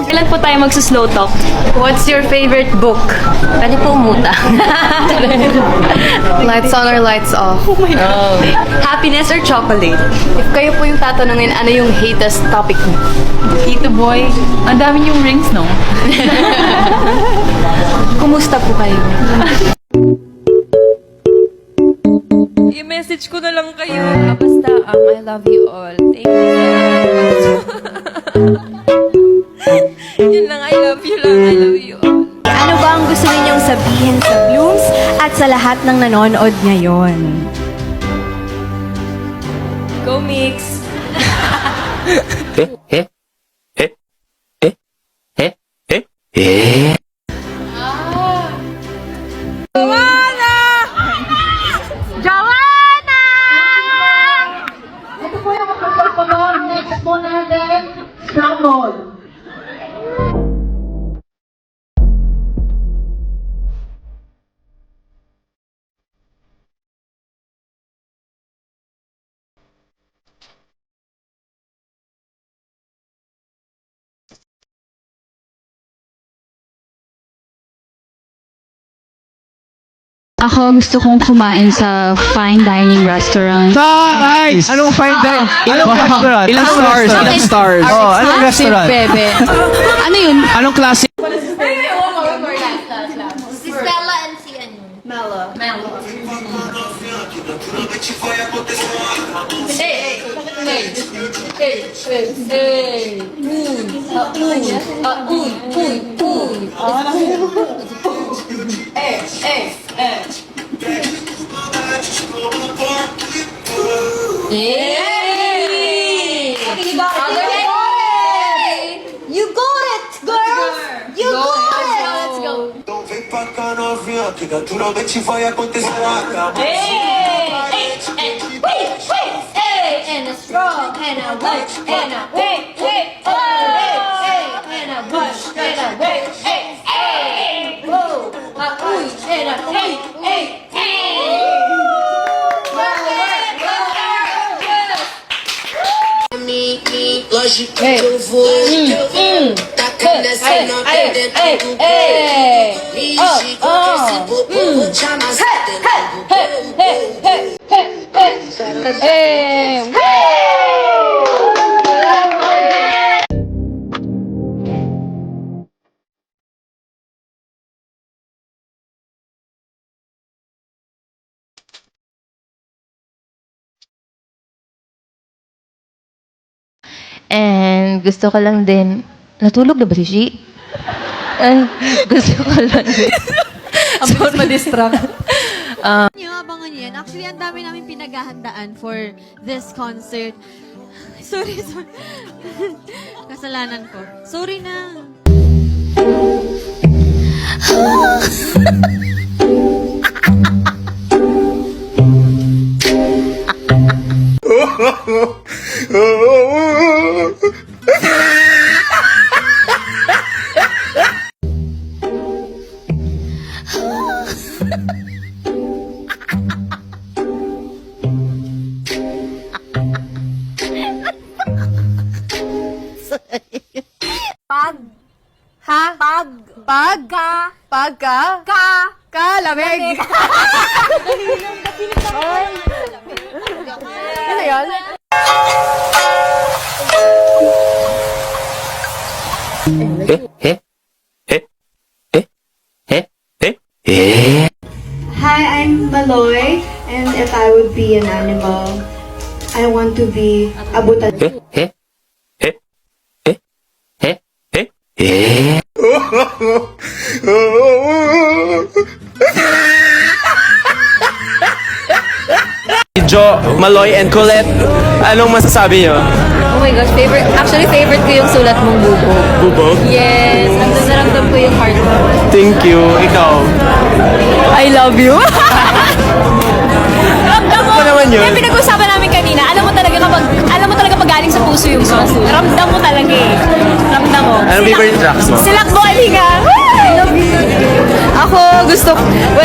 Kailan po tayo magsuslow talk? What's your favorite book? Pwede po umuta. Lights on or lights off? Oh my God. Happiness or chocolate? If kayo po yung tatanungin, ano yung hatest topic mo? Tito boy, ang dami yung rings, no? Kumusta po kayo? I-message ko na lang kayo. Basta, I love you all. Thank you so much. Yun lang, I love you lang. I love you all. Ano ba ang gusto ninyong sabihin sa Blooms at sa lahat ng nanonood ngayon? Go Mix! Ito po yung magpapapanon. Next po natin, Scramble. Ako gusto kong kumain sa fine dining restaurant. Nice! Anong fine dining? Anong restaurant? Ilang stars? Ilang stars? Oh, anong restaurant? Bebe. Ano yun? Anong klase? Si Stella and si Melo. You got it, girls! You got it! Let's go! Então vem pra cá novinha, que naturalmente vai acontecer uma And a strong, and a weak, and a weak, and a push, and a weak, whoa, a ooh, and a Lógico que eu vou, tacar nessa novinha dentro do bolo. Ixi, com esse bobo vou te amassar dentro do bolo. And gusto ko lang din, natulog na ba si Shi? Gusto ko lang din. Ang bilis ma-distract. Nyo, abangan nyo yan. Actually, ang dami namin pinaghahandaan for this concert. Sorry. Kasalanan ko. Sorry na. Lamig. Ano yun? Hi, I'm Maloy, and if I would be an animal, I want to be a butal. Jo, Maloy, and Colette, anong masasabi nyo? Oh my gosh, favorite ko yung sulat mong bubog. Bubog? Yes, ramdam ko yung heart mo. Thank you. Ikaw? I love you. Ramdam mo. Ano naman yun? Yung pinag-usapan namin kanina, alam mo talaga pag galing sa puso yung song. Ramdam mo talaga eh. Ramdam mo. Anong favorite tracks mo? Silakbo, aliga. I love you.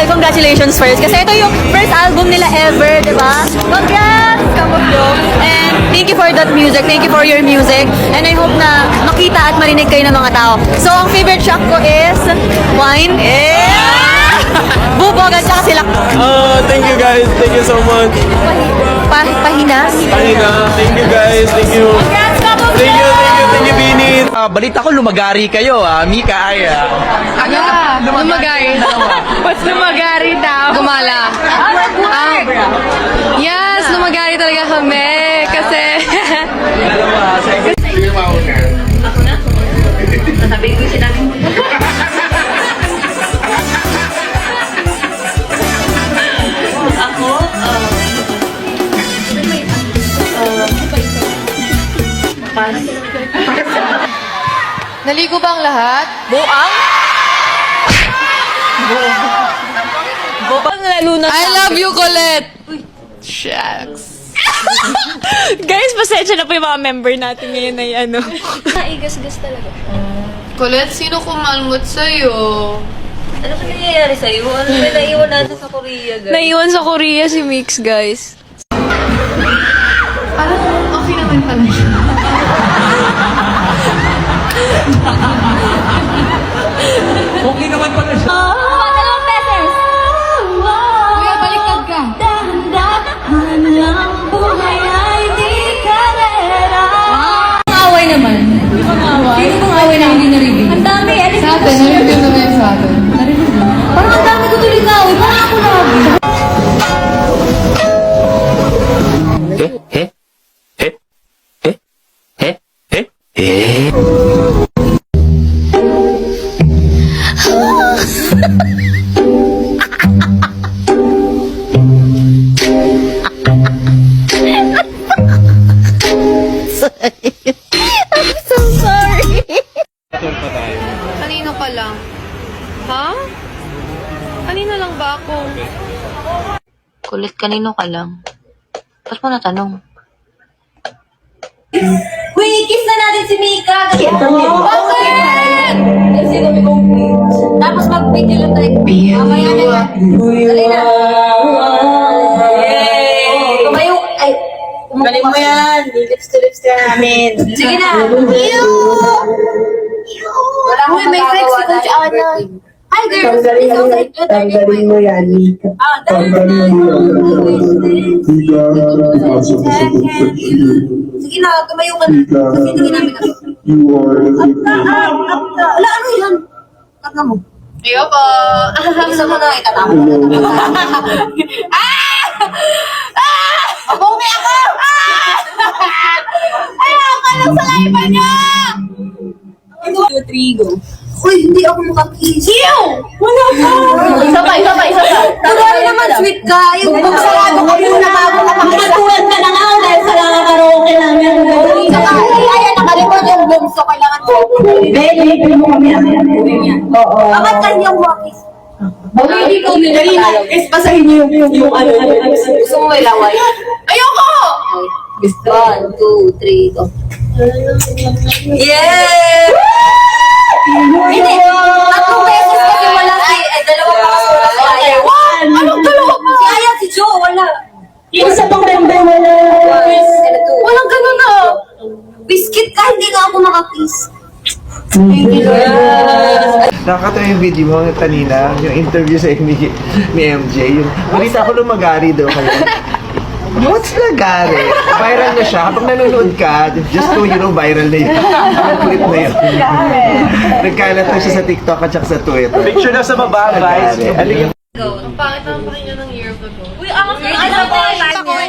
congratulations first. Kasi ito yung first album nila ever, di ba? Congrats! Kamugyo! And thank you for that music. Thank you for your music. And I hope na makita at marinig kayo ng mga tao. So, ang favorite track ko is Wine. Bubog at saka sila. Thank you guys. Thank you so much. Pahina. Pahina. Thank you guys. Thank you. Congrats, Kamugyo! Thank you. Thank you. Thank you, Bini. balita ko lumagari kayo, Mika ay. Lumagari. What's lumagari daw? Gumala. Yes, lumagari talaga kami. Kasi... Sasabihin ko sinabi mo. Ako, Naligo ba ang lahat? Buang? Buang lalo na I love you, Colette! Shucks. Guys, pasensya na po yung mga member natin ngayon na ano. naigas-gas talaga. Colette, sino kumalngot sa'yo? Ano ba nangyayari sa'yo? Ano ba naiwan natin sa Korea, guys? Naiwan sa Korea si Mix, guys. Parang okay naman pala siya. Okay naman pala siya. Dalawang beses! Kuya, baliktad ka. Away naman. Sino pang away na hindi narinig? Ang dami, alis Sa atin, narinig mo na yun sa atin. Parang ang dami ko tuloy na away. Parang ako lagi. Kanino ka lang? Ha? Kanino lang ba ako? Kulit, kanino ka lang? Ba't mo natanong? Uy, kiss na natin si Mika! Bakit? Kasi kami complete. Tapos mag-video lang tayo. Mamaya na yan. Dali na. Yay! Tumayo. Ay, galing mo yan. Lips to lips ka namin. Sige na. Wala akong may flex si Coach Ana. Hi girls, please don't take your Tanggalin mo yan, Mika. Tanggalin mo yan. Sige na, tumayo ka na. Kasi hindi namin ako. You are Wala, ano yan? Kat na mo. Ayoko. Isa mo na, itatama ko na. Mabumi ako! Ayaw ka lang sa live niya! 1, 2, 3, go. Uy, hindi ako makakiss. Ew! Wala ka! Sabay. Sabay naman, sweet ka. Yung sarado ko muna bago ka makakatulad ka na nga dahil sa karaoke namin. Ayan, nakalimod yung bumso. Kailangan ko. Baby, mo kami. Oo. Bakit kanyang wakis? Hindi ko nila. Ispasahin niyo yung ano. Gusto mo may laway? Ayoko! 1, 2, 3, go. Yeah! Hindi! 3 beses kasi wala si... Ay, 2 pa kasi wala si Aya. Anong 2? Si Aya, si Joe, wala. Yung isa pang member, wala. Walang ganun na. Biscuit ka, hindi nga ako makakiss. Thank you, Lord. Nakakatawa yung video mo kanina, yung interview sa ni MJ. Yung balita ko lumagari daw kayo. What's lagari? Viral na siya. Kapag nanonood ka, just so you know, viral na yun. Ang clip na yun. Nagkalat na siya sa TikTok at saka sa Twitter. Picture na sa baba, guys. Ang pangit naman pakinggan ng Year of the Goat. Uy, ako sa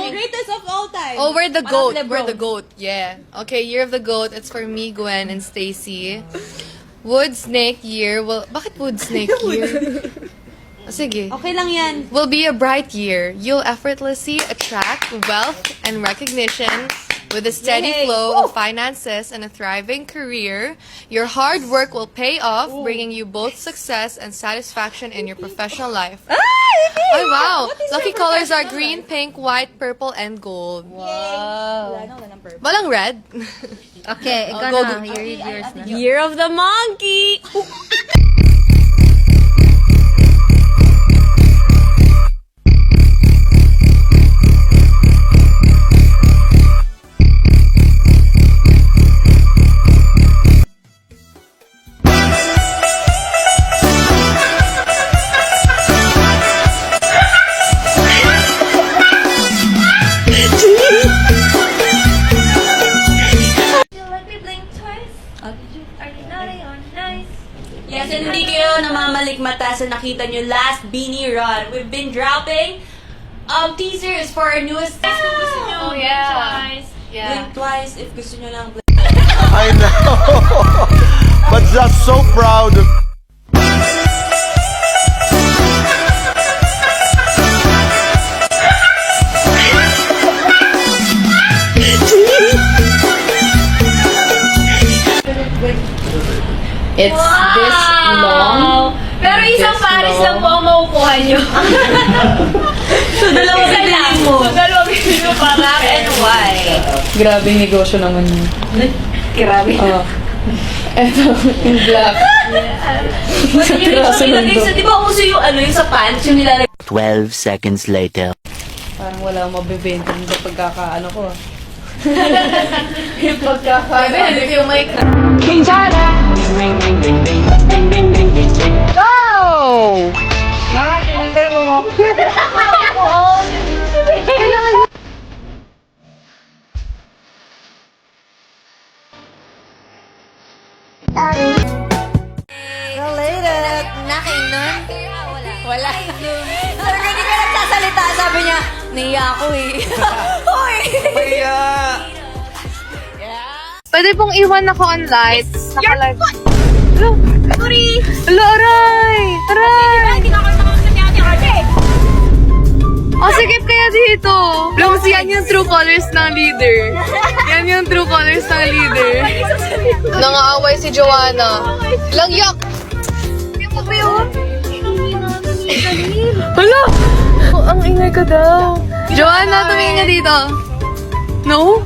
Greatest of all time. Oh, we're the goat. We're the goat. Yeah. Okay, Year of the Goat. It's for me, Gwen, and Stacy. Wood Snake Year. Well, bakit Wood Snake Year? Sige. Okay lang yan. Will be a bright year. You'll effortlessly attract wealth and recognition with a steady flow of finances and a thriving career. Your hard work will pay off, bringing you both success and satisfaction in your professional life. Oh, wow. Lucky colors are green, pink, white, purple, and gold. Wow. Walang red. Okay, ikaw Go, na. go. Year of the monkey. namamalikmata sa nakita nyo last Beanie Run. We've been dropping teasers for our newest. Kung gusto nyo, blink twice. If gusto nyo lang, blink. I know. But just so proud of It's this long. Pero isang Paris lang po ang maupuhan nyo. So, dalawang bibili mo. So, dalawang bibili mo pa. Black and white. Grabe yung negosyo naman yun. Grabe. Eto, yung black. Ba't yun yung nilagay sa, di ba uso yung yung sa pants, yung nilalagay? 12 seconds later. Parang wala akong mabibenta sa pagkakaano ko. Yung pagkakaano. Ito yung mic. Related. Nakainom? Wala. Sabi ko, hindi ka nagsasalita. Sabi niya, naiya ako eh. Hoy! Pwede pong iwan ako on lights. Naka-live. Sorry! Hello, aray! Aray! Hindi ka ako nakakasal niya ni Ate. O, sige kaya dito. Blooms, yan yung true colors ng leader. Yan yung true colors ng leader. Nangaaway si Joanna. Langyak! Hala! Oh, ang ingay ka daw. Joanna, tumingin ka dito. No?